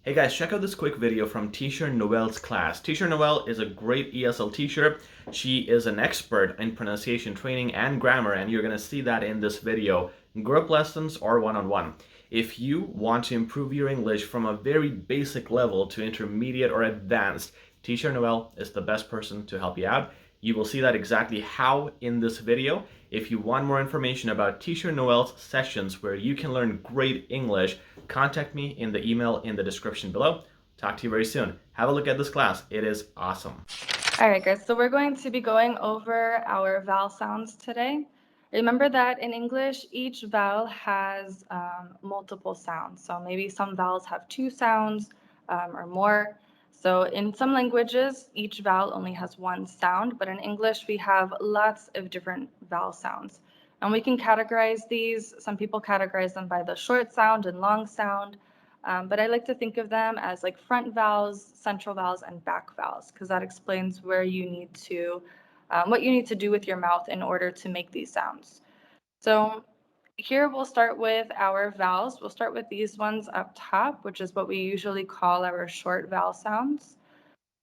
Hey guys, check out this quick video from teacher Noelle's class. Teacher Noelle is a great ESL teacher. She is an expert in pronunciation training and grammar, and you're going to see that in this video. Group lessons or one-on-one. If you want to improve your English from a very basic level to intermediate or advanced, teacher Noelle is the best person to help you out. You will see that exactly how in this video. If you want more information about teacher Noelle's sessions where you can learn great English, contact me in the email in the description below. Talk to you very soon. Have a look at this class. It is awesome. All right, guys, so we're going to be going over our vowel sounds today. Remember that in English, each vowel has multiple sounds. So maybe some vowels have 2 sounds or more. So in some languages, each vowel only has 1 sound, but in English, we have lots of different vowel sounds. And we can categorize these. Some people categorize them by the short sound and long sound. But I like to think of them as like front vowels, central vowels, and back vowels, because that explains where you need to, what you need to do with your mouth in order to make these sounds. So here we'll start with our vowels. We'll start with these ones up top, which is what we usually call our short vowel sounds.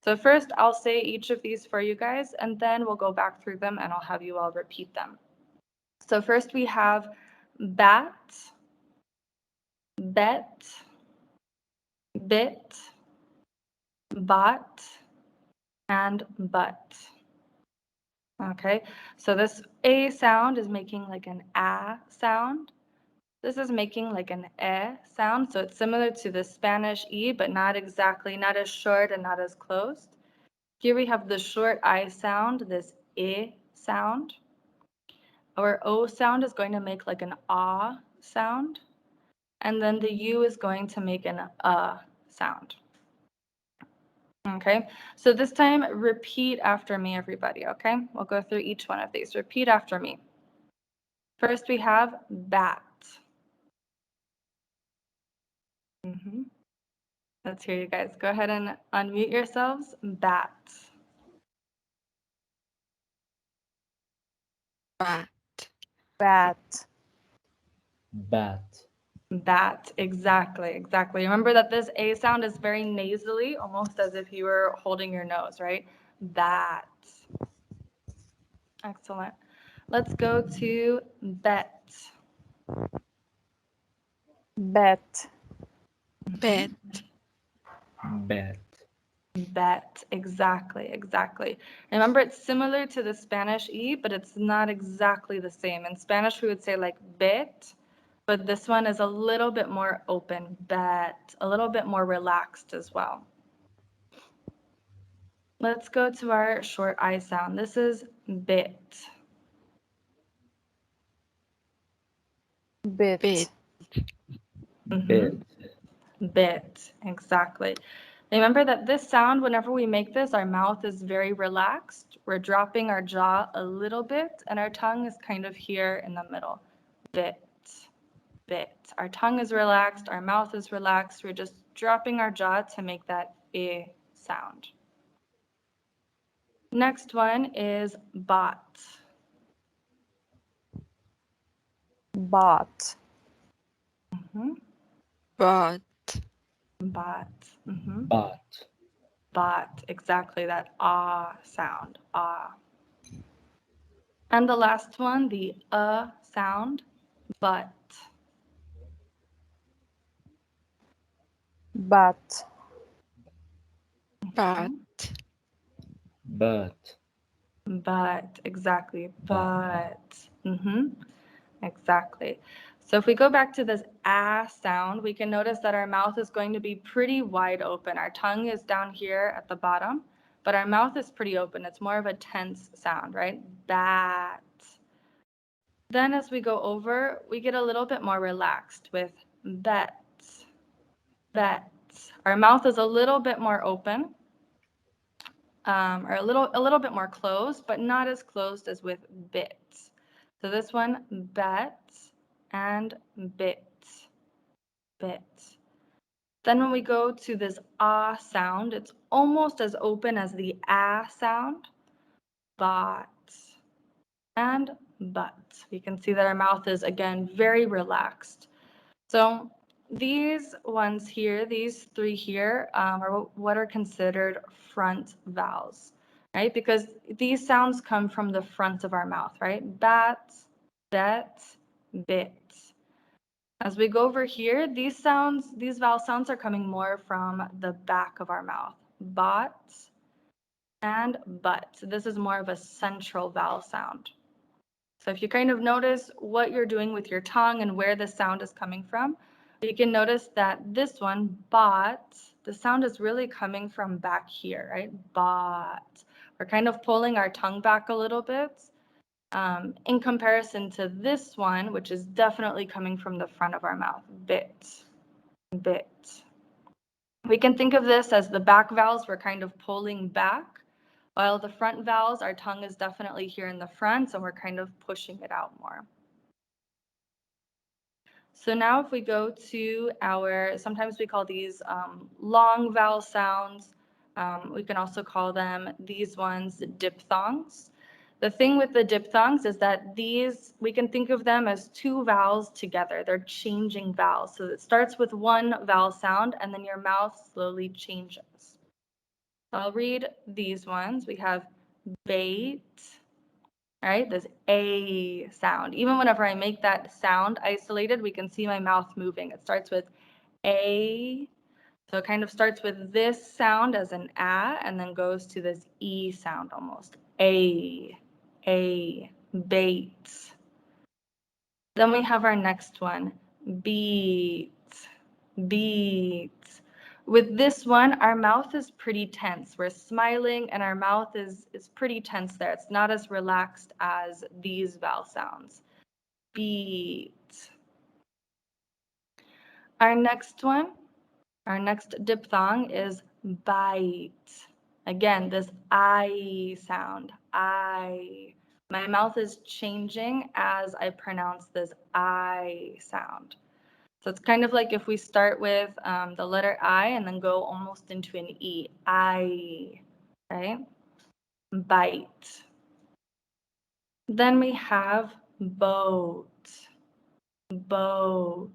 So first I'll say each of these for you guys, and then we'll go back through them and I'll have you all repeat them. So first we have bat, bet, bit, bot, and but. Okay, so this A sound is making like an A sound. This is making like an E sound, so it's similar to the Spanish E, but not exactly, not as short and not as closed. Here we have the short I sound, this I sound. Our O sound is going to make like an A sound, and then the U is going to make an sound. Okay, so this time repeat after me, everybody, okay? We'll go through each one of these. Repeat after me. First, we have bat. Let's hear you guys. Go ahead and unmute yourselves. Bat. Bat. Bat. Bat. Bat. Exactly. Remember that this A sound is very nasally, almost as if you were holding your nose, right? Bat. Excellent. Let's go to bet. Bet. Bet. Bet. Bet. Exactly. Remember, it's similar to the Spanish E, but it's not exactly the same. In Spanish, we would say like bit, but this one is a little bit more open, bet, a little bit more relaxed as well. Let's go to our short I sound. This is bit. Bit. Bit. Bit, exactly. Remember that this sound, whenever we make this, our mouth is very relaxed. We're dropping our jaw a little bit, and our tongue is kind of here in the middle. Bit. Our tongue is relaxed, our mouth is relaxed. We're just dropping our jaw to make that I sound. Next one is bot. Bot. Bot. Bot. Bot. Bot, exactly, that ah sound, ah. And the last one, the sound, but. But. But. But. But, exactly, but. Exactly. So if we go back to this sound, we can notice that our mouth is going to be pretty wide open. Our tongue is down here at the bottom, but our mouth is pretty open. It's more of a tense sound, right? Bat. Then as we go over, we get a little bit more relaxed with bet. Our mouth is a little bit more open, or a little bit more closed, but not as closed as with bit. So this one, bet and bit. Then when we go to this ah sound, it's almost as open as the sound, bot and but. We can see that our mouth is, again, very relaxed. So these ones here, these three here, are what are considered front vowels, right? Because these sounds come from the front of our mouth, right? Bat, bet, bit. As we go over here, these vowel sounds are coming more from the back of our mouth. Bot and but. So this is more of a central vowel sound. So if you kind of notice what you're doing with your tongue and where the sound is coming from, you can notice that this one, bot, the sound is really coming from back here, right? Bot. We're kind of pulling our tongue back a little bit in comparison to this one, which is definitely coming from the front of our mouth. Bit, bit. We can think of this as the back vowels we're kind of pulling back, while the front vowels, our tongue is definitely here in the front, so we're kind of pushing it out more. So now if we go to our, sometimes we call these long vowel sounds. We can also call them, these ones, diphthongs. The thing with the diphthongs is that these, we can think of them as two vowels together. They're changing vowels. So it starts with one vowel sound and then your mouth slowly changes. I'll read these ones. We have bait, right? This A sound. Even whenever I make that sound isolated, we can see my mouth moving. It starts with A. So it kind of starts with this sound as an A and then goes to this E sound almost. A, bait. Then we have our next one, beat, beat. With this one, our mouth is pretty tense. We're smiling and our mouth is pretty tense there. It's not as relaxed as these vowel sounds. Beat. Our next one, our next diphthong is bite. Again, this I sound, I. My mouth is changing as I pronounce this I sound. So it's kind of like if we start with the letter I and then go almost into an E. I, right? Bite. Then we have boat. Boat.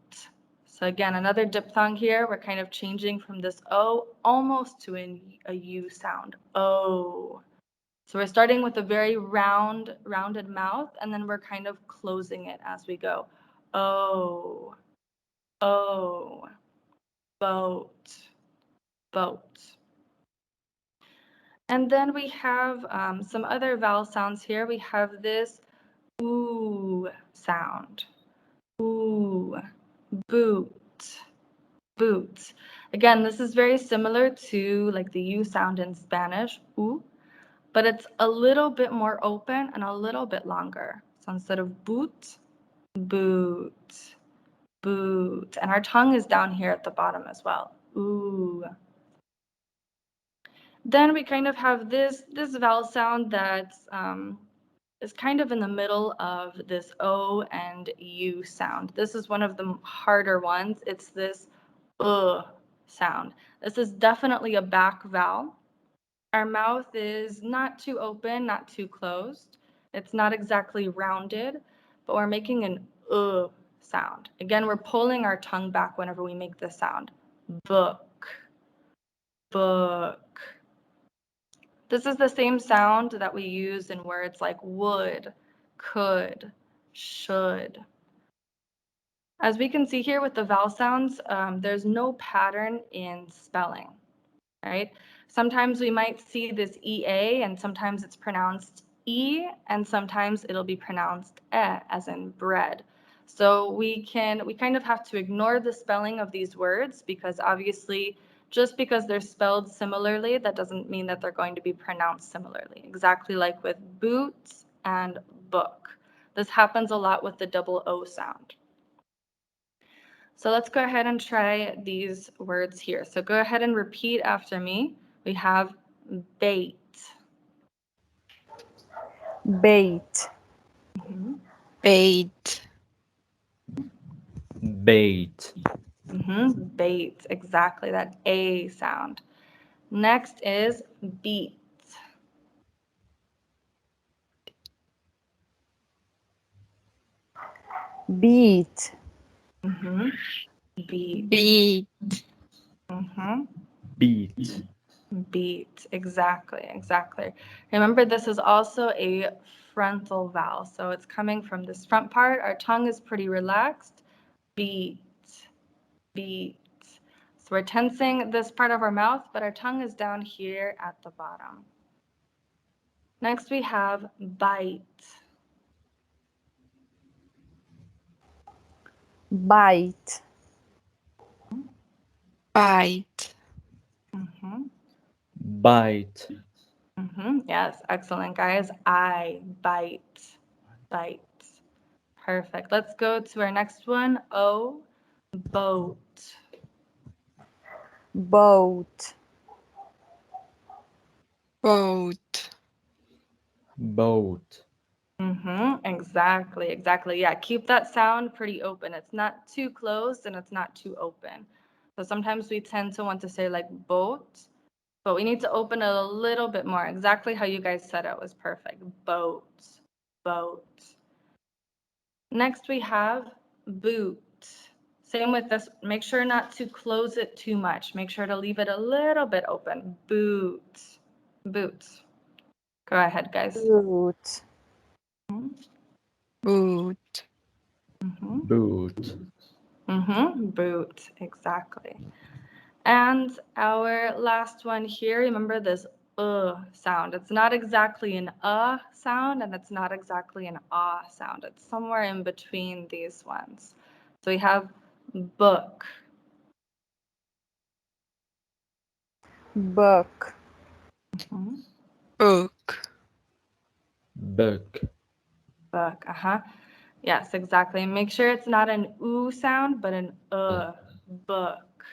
So again, another diphthong here. We're kind of changing from this O almost to a U sound. O. So we're starting with a very rounded mouth, and then we're kind of closing it as we go. O. O. Boat, boat. And then we have some other vowel sounds here. We have this ooh sound, ooh, boot, boot. Again, this is very similar to like the U sound in Spanish, ooh, but it's a little bit more open and a little bit longer. So instead of boot, boot, boot. And our tongue is down here at the bottom as well, ooh. Then we kind of have this vowel sound that is kind of in the middle of this O and U sound. This is one of the harder ones. It's this sound. This is definitely a back vowel. Our mouth is not too open, not too closed. It's not exactly rounded, but we're making an sound. Again, we're pulling our tongue back whenever we make this sound. Book, book. This is the same sound that we use in words like would, could, should. As we can see here with the vowel sounds, there's no pattern in spelling, right? Sometimes we might see this EA and sometimes it's pronounced E and sometimes it'll be pronounced as in bread. So we kind of have to ignore the spelling of these words because obviously just because they're spelled similarly, that doesn't mean that they're going to be pronounced similarly. Exactly like with boots and book. This happens a lot with the double O sound. So let's go ahead and try these words here. So go ahead and repeat after me. We have bait. Bait. Bait. Bait. Bait, exactly, that A sound. Next is beat. Beat. Beat. beat, Mm-hmm. beat, Beat. Exactly. Remember, this is also a frontal vowel. So it's coming from this front part. Our tongue is pretty relaxed. Beat. Beat. So we're tensing this part of our mouth, but our tongue is down here at the bottom. Next, we have bite. Bite. bite, Mm-hmm. bite, Yes, excellent, guys. I bite. Bite. Perfect. Let's go to our next one. O, boat. Boat. boat, boat, Exactly. Yeah, keep that sound pretty open. It's not too closed and it's not too open. So sometimes we tend to want to say like boat, but we need to open it a little bit more. Exactly how you guys said it was perfect. Boat. Boat. Next we have boot. Same with this. Make sure not to close it too much. Make sure to leave it a little bit open. Boot. Boot. Go ahead, guys. Boot. boot, boot, Boot. Exactly. And our last one here, remember this sound. It's not exactly an sound and it's not exactly an sound. It's somewhere in between these ones. So we have book. Book. Mhm. book, book, Book. Yes, exactly. Make sure it's not an oo sound, but an book.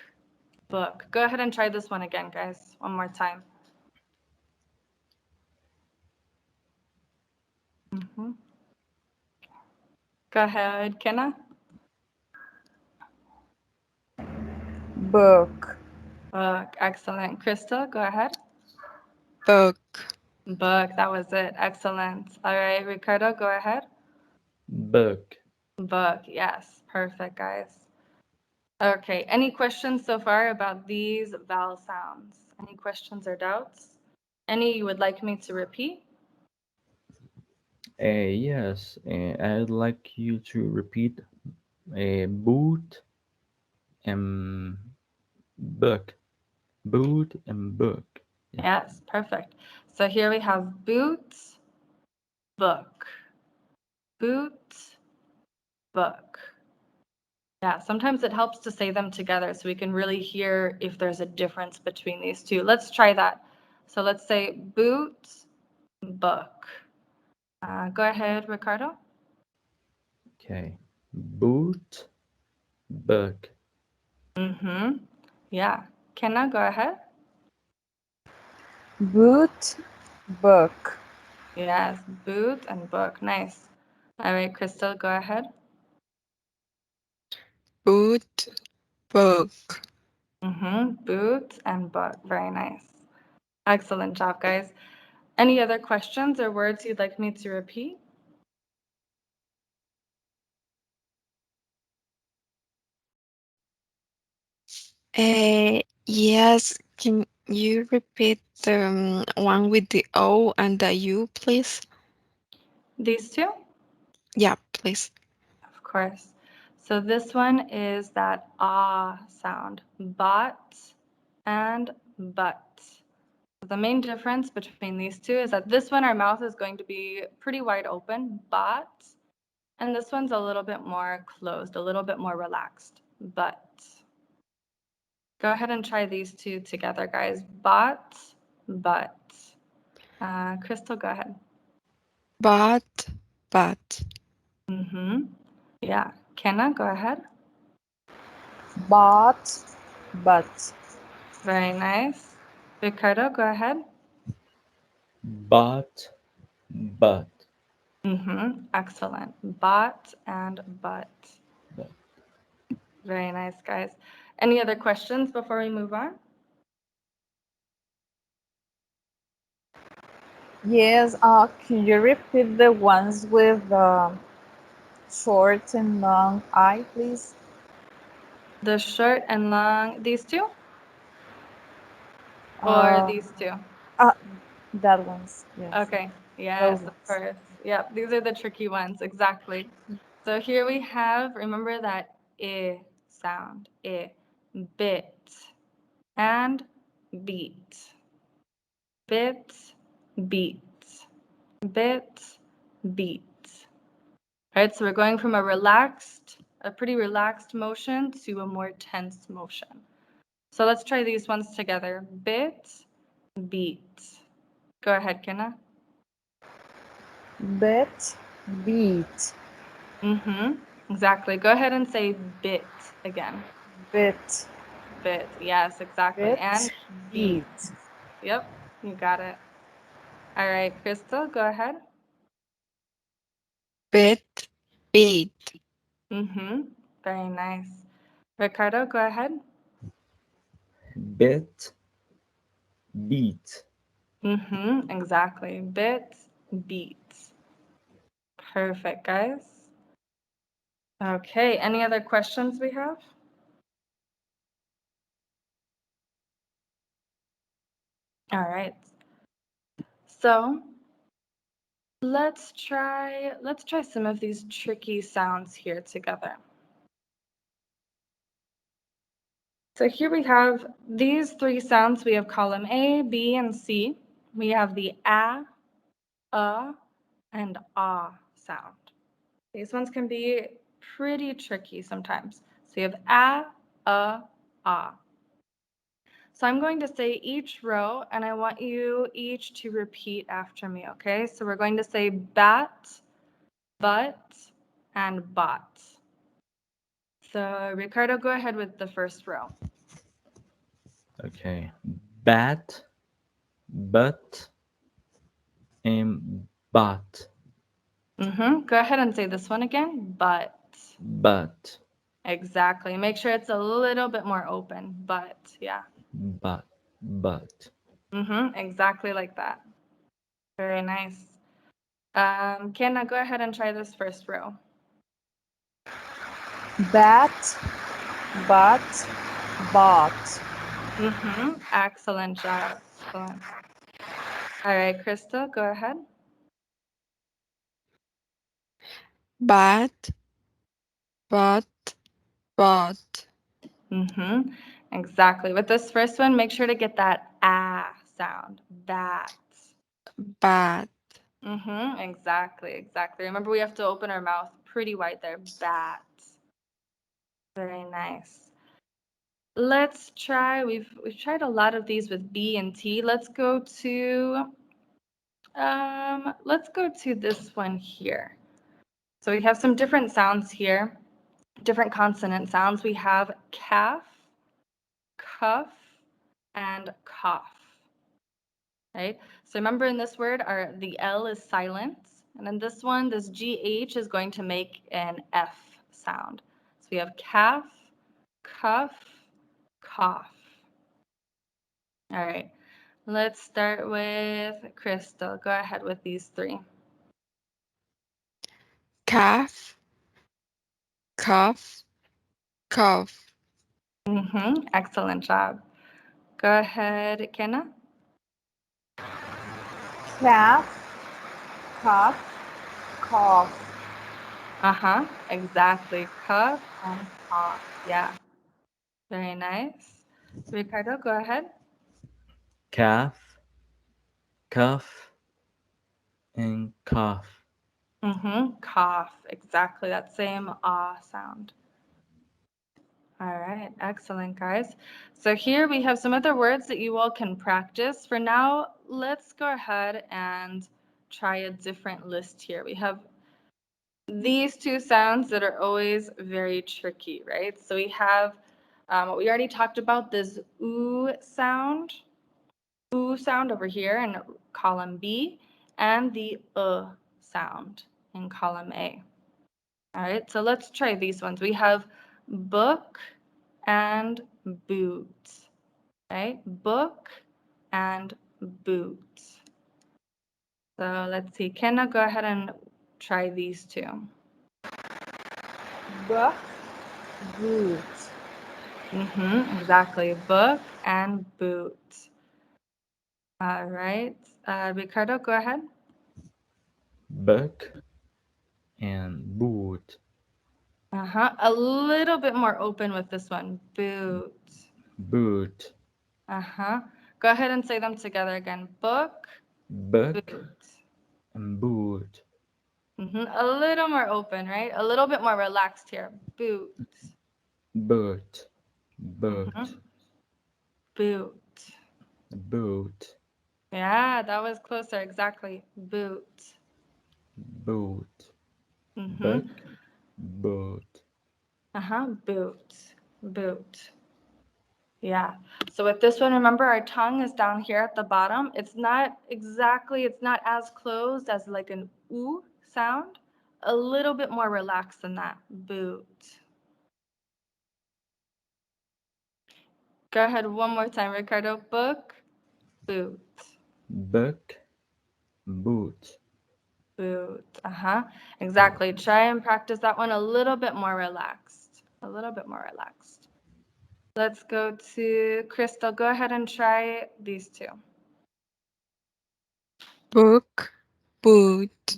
Book. Go ahead and try this one again, guys. One more time. Mhm. Go ahead, Kenna. Book. Book. Excellent. Crystal, go ahead. book, Book. That was it. Excellent. All right, Ricardo, go ahead. book. Book. Yes. Perfect, guys. Okay. Any questions so far about these vowel sounds? Any questions or doubts? Any you would like me to repeat? Yes, I'd like you to repeat boot and book, boot and book. Yes, perfect. So here we have boot, book, boot, book. Yeah, sometimes it helps to say them together so we can really hear if there's a difference between these two. Let's try that. So let's say boot, book. Go ahead, Ricardo. Okay, boot, book, Yeah. Kenna, go ahead. Boot. Book. Yes, boot and book. Nice. All right, Crystal, go ahead. boot, book, Boot and book. Very nice. Excellent job, guys. Any other questions or words you'd like me to repeat? yes, can you repeat the one with the O and the U, please? These two? Yeah, please. Of course. So this one is that sound, bot and but. The main difference between these two is that this one, our mouth is going to be pretty wide open, but, and this one's a little bit more closed, a little bit more relaxed, but. Go ahead and try these two together, guys. Bot, but. Crystal, go ahead. But, Yeah. Kenna, go ahead. But. But. Very nice. Ricardo, go ahead. but, Excellent. Bot and but. but. Very nice, guys. Any other questions before we move on? Yes. Can you repeat the ones with short and long I, please? The short and long, these two? Or these two? That ones, yes. Okay, yes, Those of ones. course. Yep, these are the tricky ones, exactly. So here we have, remember that I sound, I, bit, and beat, bit, beat, bit, beat. All right, so we're going from a pretty relaxed motion to a more tense motion. So let's try these ones together. Bit, beat. Go ahead, Kenna. Bit, beat, Exactly. Go ahead and say bit again. bit, Bit. Yes, exactly. And bit, beat. beat. Yep, you got it. All right, Crystal, go ahead. Bit, beat, Very nice. Ricardo, go ahead. Bit, beat. Exactly. Bit, beat. Perfect, guys. Okay, any other questions we have? All right. So let's try some of these tricky sounds here together. So here we have these three sounds. We have column A, B, and C. We have the A, and ah sound. These ones can be pretty tricky sometimes. So you have ah. So I'm going to say each row, and I want you each to repeat after me, okay? So we're going to say bat, but, and bot. So Ricardo, go ahead with the first row. Okay. Bat, but, and but. Go ahead and say this one again, but. But, Exactly. Make sure it's a little bit more open, but yeah. but. Exactly like that. Very nice. Kenna, go ahead and try this first row. Bat, but, bought. Excellent job. Excellent. All right, Crystal, go ahead. bat, but, bought, Exactly. With this first one, make sure to get that ah sound. Bat. bat, Exactly. Remember, we have to open our mouth pretty wide there. Bat. Very nice. Let's try. We've tried a lot of these with B and T. Let's go to this one here. So we have some different sounds here, different consonant sounds. We have calf, cuff, and cough. Right? So remember in this word, the L is silent. And in this one, this GH is going to make an F sound. So we have calf, cuff, cough. All right. Let's start with Crystal. Go ahead with these three. calf, cuff, cough, Excellent job. Go ahead, Kenna. Calf, cuff, cough. Exactly. Cuff and cough. Yeah. Very nice. Ricardo, go ahead. Calf, cuff, and cough. Cough. Exactly that same ah sound. All right, excellent, guys. So here we have some other words that you all can practice. For now, let's go ahead and try a different list here. We have these two sounds that are always very tricky, right? So we have what we already talked about, this oo sound over here in column B, and the sound in column A. All right, so let's try these ones. We have book and boot, right? Book and boot. So let's see. Kenna, go ahead and try these two. Book, boot. Exactly. Book and boot. All right. Ricardo, go ahead. Book and boot. A little bit more open with this one. Boot. Boot. Go ahead and say them together again. Book, Book boot. and boot. A little more open, right? A little bit more relaxed here. Boot. Boot. Boot. Boot. Boot. Yeah, that was closer. Exactly. Boot. Boot. Mm-hmm. Book. Boot. Boot. Boot. Yeah. So with this one, remember our tongue is down here at the bottom. It's not as closed as like an oo sound. A little bit more relaxed than that. Boot. Go ahead one more time, Ricardo. Book, boot. Book. Boot. Boot. Exactly. Try and practice that one a little bit more relaxed. A little bit more relaxed. Let's go to Crystal. Go ahead and try these two. Book, boot.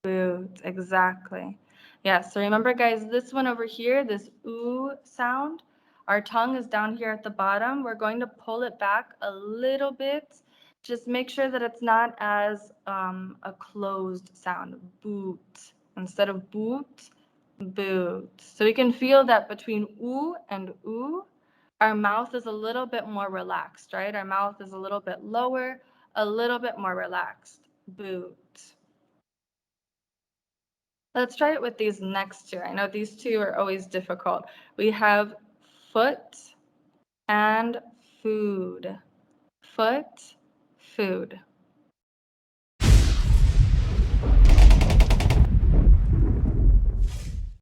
Boot. Exactly. Yeah. So remember, guys, this one over here, this oo sound, our tongue is down here at the bottom. We're going to pull it back a little bit. Just make sure that it's not as a closed sound. Boot. Instead of boot, boot. So we can feel that between oo and oo, our mouth is a little bit more relaxed, right? Our mouth is a little bit lower, a little bit more relaxed. Boot. Let's try it with these next two. I know these two are always difficult. We have foot and food. Foot, food.